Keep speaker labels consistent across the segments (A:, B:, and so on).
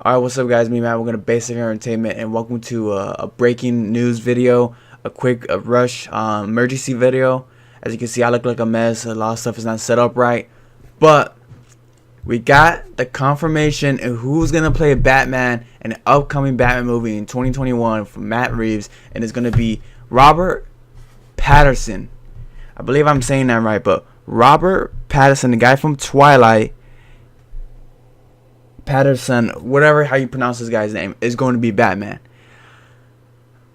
A: Alright, what's up guys, me Matt, we're going to Basic Entertainment, and welcome to a breaking news video, a quick rush emergency video. As you can see, I look like a mess, a lot of stuff is not set up right, but we got the confirmation of who's going to play Batman in the upcoming Batman movie in 2021 from Matt Reeves, and it's going to be Robert Pattinson. I believe I'm saying that right, but Robert Pattinson, the guy from Twilight, Patterson, whatever how you pronounce this guy's name, is going to be Batman.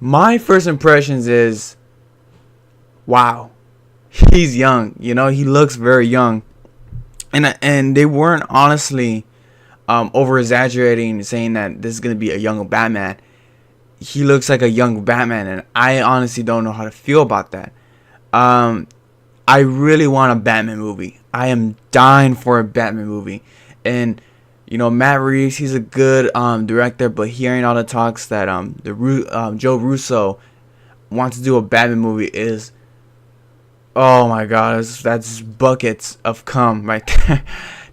A: My first impressions is, wow, he's young. You know, he looks very young, and they weren't honestly over exaggerating, saying that this is going to be a young Batman. He looks like a young Batman, and I honestly don't know how to feel about that. I really want a Batman movie. I am dying for a Batman movie, and you know, Matt Reeves, he's a good director, but hearing all the talks that Joe Russo wants to do a Batman movie is, oh my god, that's buckets of cum right there.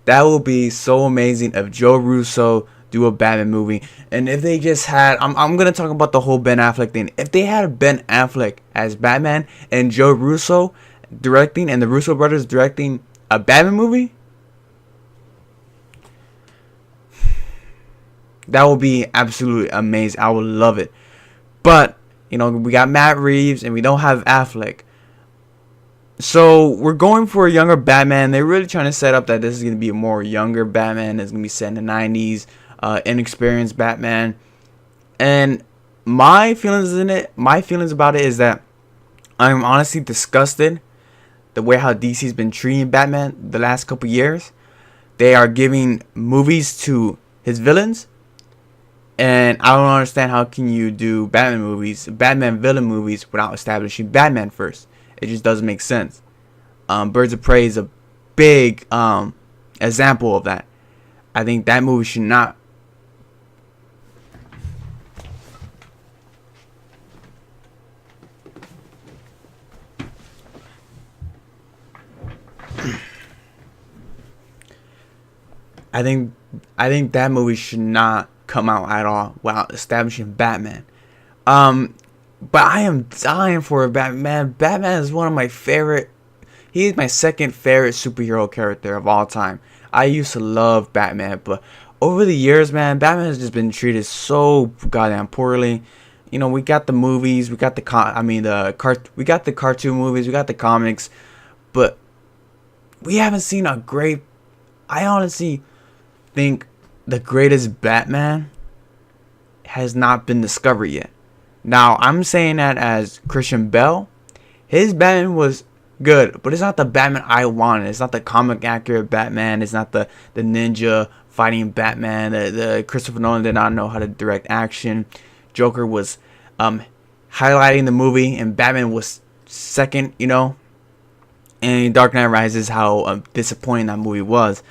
A: That will be so amazing if Joe Russo do a Batman movie. And if they just had, I'm gonna talk about the whole Ben Affleck thing. If they had Ben Affleck as Batman and Joe Russo directing, and the Russo brothers directing a Batman movie, that would be absolutely amazing. I would love it. But, you know, we got Matt Reeves and we don't have Affleck. So, we're going for a younger Batman. They're really trying to set up that this is going to be a more younger Batman. It's going to be set in the 90s. Inexperienced Batman. And my feelings about it is that I'm honestly disgusted the way how DC's been treating Batman the last couple years. They are giving movies to his villains. And I don't understand how can you do Batman villain movies without establishing Batman first. It just doesn't make sense. Birds of Prey is a big example of that. I think that movie should not. I think that movie should not come out at all without establishing Batman. But I am dying for a Batman. Batman is one of my favorite. He is my second favorite superhero character of all time. I used to love Batman, but over the years, man, Batman has just been treated so goddamn poorly. You know, we got the movies, we got the cartoon movies, we got the comics, but we haven't seen a great. I honestly think the greatest Batman has not been discovered yet. Now, I'm saying that as Christian Bale. His Batman was good, but it's not the Batman I wanted. It's not the comic accurate Batman. It's not the ninja fighting Batman. The Christopher Nolan did not know how to direct action. Joker was highlighting the movie, and Batman was second, you know. And Dark Knight Rises, how disappointing that movie was.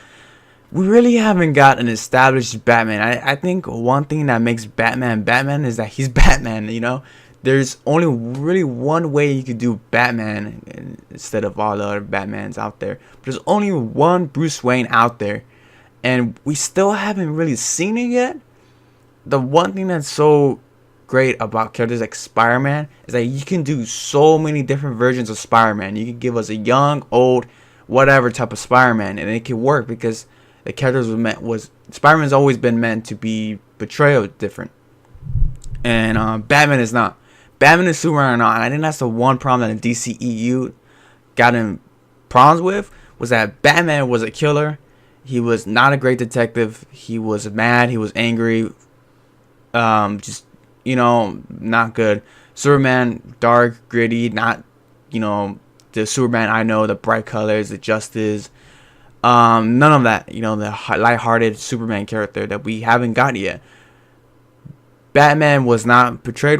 A: We really haven't got an established Batman. I think one thing that makes Batman Batman is that he's Batman, you know. There's only really one way you could do Batman instead of all the other Batmans out there. There's only one Bruce Wayne out there, and we still haven't really seen it yet. The one thing that's so great about characters like Spider-Man is that you can do so many different versions of Spider-Man. You can give us a young, old, whatever type of Spider-Man, and it can work because the characters Spider-Man's always been meant to be portrayal different, and Batman is not. Batman and Superman are not. And I think that's the one problem that the DCEU got in problems with, was that Batman was a killer. He was not a great detective. He was mad. He was angry. Just, you know, not good. Superman, dark, gritty, not, you know, the Superman I know, the bright colors, the justice. None of that, you know, the lighthearted Superman character that we haven't got yet. Batman was not portrayed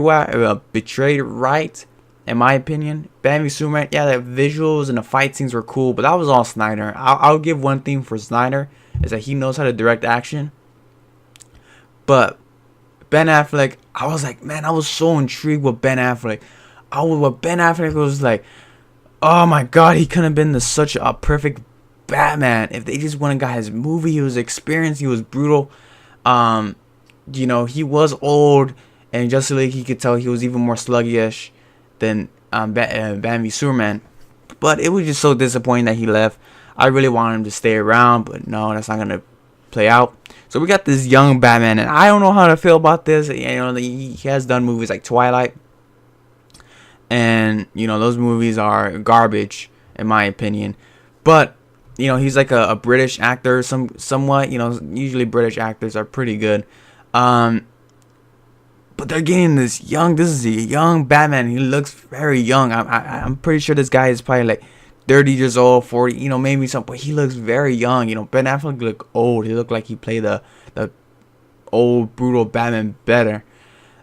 A: betrayed right, in my opinion. Batman v Superman, yeah, the visuals and the fight scenes were cool, but that was all Snyder. I'll give one thing for Snyder, is that he knows how to direct action. But Ben Affleck, I was like, man, I was so intrigued with Ben Affleck. What Ben Affleck was like, oh my god, he couldn't have been such a perfect Batman if they just went and got his movie. He was experienced, he was brutal. he was old, and Justice League, he could tell he was even more sluggish than Batman v Superman. But it was just so disappointing that he left. I really wanted him to stay around, but no, that's not gonna play out. So we got this young Batman, and I don't know how to feel about this. He has done movies like Twilight, and those movies are garbage in my opinion. But he's like a British actor, somewhat. Usually British actors are pretty good. But they're getting this young. This is a young Batman. He looks very young. I'm pretty sure this guy is probably like 30 years old, 40. Maybe something. But he looks very young. Ben Affleck looked old. He looked like he played the old brutal Batman better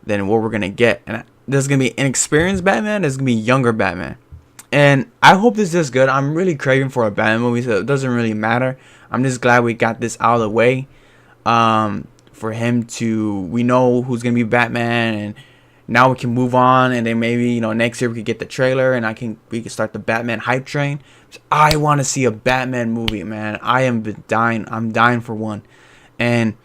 A: than what we're gonna get. And there's gonna be inexperienced Batman. There's gonna be younger Batman. And I hope this is good. I'm really craving for a Batman movie, so it doesn't really matter. I'm just glad we got this out of the way. For him to, we know who's gonna be Batman, and now we can move on. And then maybe next year we could get the trailer, and we can start the Batman hype train. I want to see a Batman movie, man. I'm dying for one, and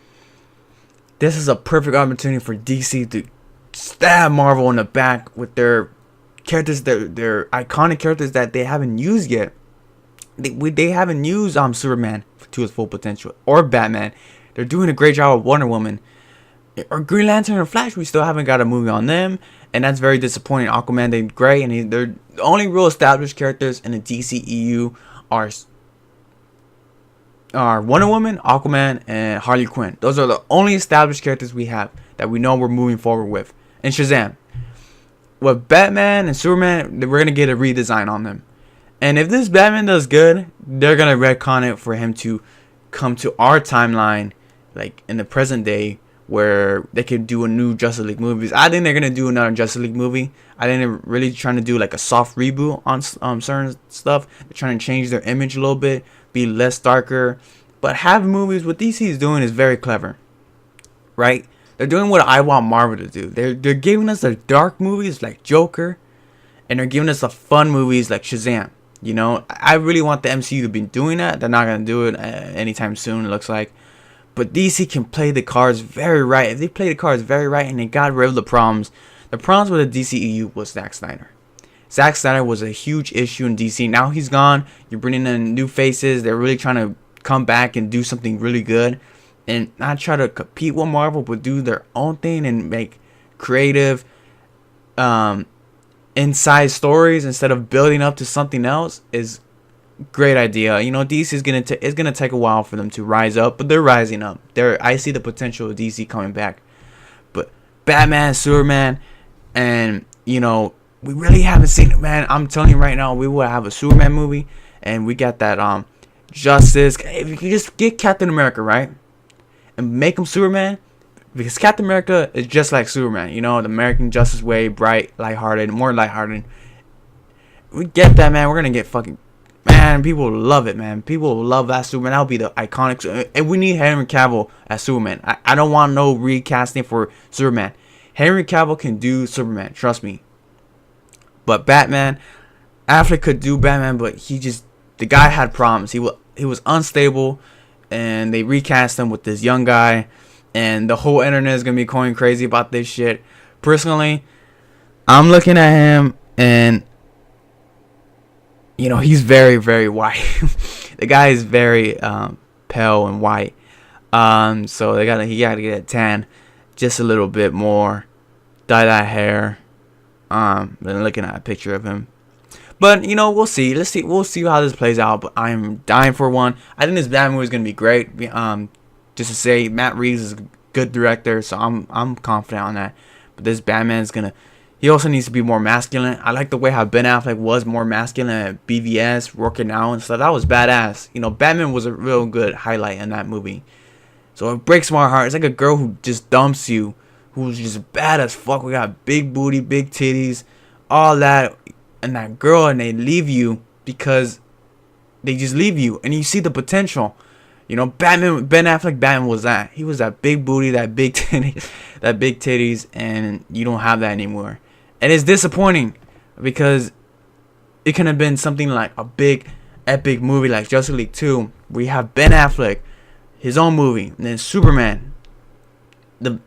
A: this is a perfect opportunity for DC to stab Marvel in the back with their characters, their iconic characters that they haven't used yet. They haven't used Superman to his full potential, or Batman. They're doing a great job with Wonder Woman. Or Green Lantern or Flash, we still haven't got a movie on them. And that's very disappointing. Aquaman did great. And they're the only real established characters in the DCEU are Wonder Woman, Aquaman, and Harley Quinn. Those are the only established characters we have that we know we're moving forward with. And Shazam. With Batman and Superman, we're going to get a redesign on them. And if this Batman does good, they're going to retcon it for him to come to our timeline, like in the present day, where they could do a new Justice League movies. I think they're gonna do another Justice League movie. I think they're really trying to do like a soft reboot on certain stuff. They're trying to change their image a little bit, be less darker. But having movies, what DC is doing is very clever, right? They're doing what I want Marvel to do. They're giving us the dark movies like Joker, and they're giving us the fun movies like Shazam. I really want the MCU to be doing that. They're not gonna do it anytime soon, it looks like. But DC can play the cards very right. If they play the cards very right and they got rid of the problems with the DCEU was Zack Snyder. Zack Snyder was a huge issue in DC. Now he's gone. You're bringing in new faces. They're really trying to come back and do something really good, and not try to compete with Marvel, but do their own thing and make creative, inside stories instead of building up to something else is great idea. DC is gonna take a while for them to rise up, but they're rising up. I see the potential of DC coming back. But Batman, Superman, and we really haven't seen it, man. I'm telling you right now, we will have a Superman movie, and we got that Justice. If you could just get Captain America, right, and make him Superman, because Captain America is just like Superman. The American Justice way, bright, lighthearted, more lighthearted. We get that, man. We're gonna get fucking. Man, people love it, man. People love that Superman. That'll be the iconic. And we need Henry Cavill as Superman. I don't want no recasting for Superman. Henry Cavill can do Superman. Trust me. But Batman, Affleck could do Batman, but the guy had problems. He was unstable, and they recast him with this young guy, and the whole internet is gonna be going crazy about this shit. Personally, I'm looking at him, and he's very, very white. The guy is very pale and white. So he gotta get a tan just a little bit more. Dye that hair. Then looking at a picture of him. But we'll see. We'll see how this plays out. But I'm dying for one. I think this Batman movie is gonna be great. Just to say, Matt Reeves is a good director, so I'm confident on that. But this Batman is gonna. He also needs to be more masculine. I like the way how Ben Affleck was more masculine at BVS, working out and stuff. That was badass. Batman was a real good highlight in that movie. So it breaks my heart. It's like a girl who just dumps you, who's just bad as fuck. We got big booty, big titties, all that. And that girl, and they leave you because they just leave you. And you see the potential. Batman, Ben Affleck, Batman was that. He was that big booty, that big titties, and you don't have that anymore. And it's disappointing because it could have been something like a big, epic movie like Justice League 2. We have Ben Affleck, his own movie, and then Superman. the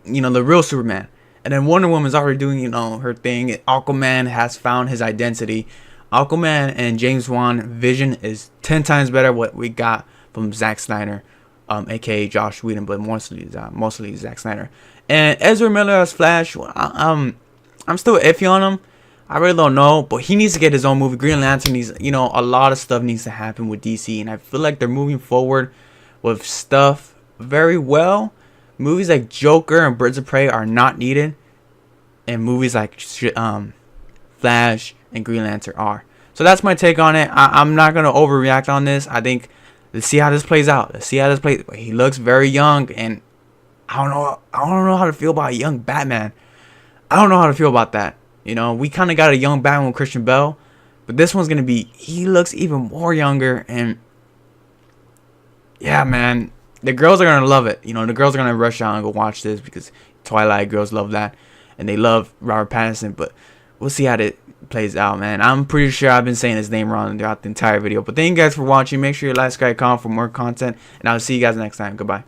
A: real Superman. And then Wonder Woman's already doing, her thing. Aquaman has found his identity. Aquaman and James Wan Vision is 10 times better what we got from Zack Snyder, aka Josh Whedon, but mostly Zack Snyder. And Ezra Miller as Flash, I'm still iffy on him. I really don't know, but he needs to get his own movie. Green Lantern needs, a lot of stuff needs to happen with DC, and I feel like they're moving forward with stuff very well. Movies like Joker and Birds of Prey are not needed, and movies like Flash and Green Lantern are. So that's my take on it. I'm not gonna overreact on this. I think let's see how this plays out. He looks very young, and I don't know how to feel about a young Batman. I don't know how to feel about that. We kind of got a young Batman with Christian Bale, but this one's gonna be, he looks even more younger, and yeah, man, the girls are gonna love it. The girls are gonna rush out and go watch this because Twilight girls love that, and they love Robert Pattinson. But we'll see how it plays out, man. I'm pretty sure I've been saying his name wrong throughout the entire video. But thank you guys for watching. Make sure you like, subscribe, comment for more content, and I'll see you guys next time. Goodbye.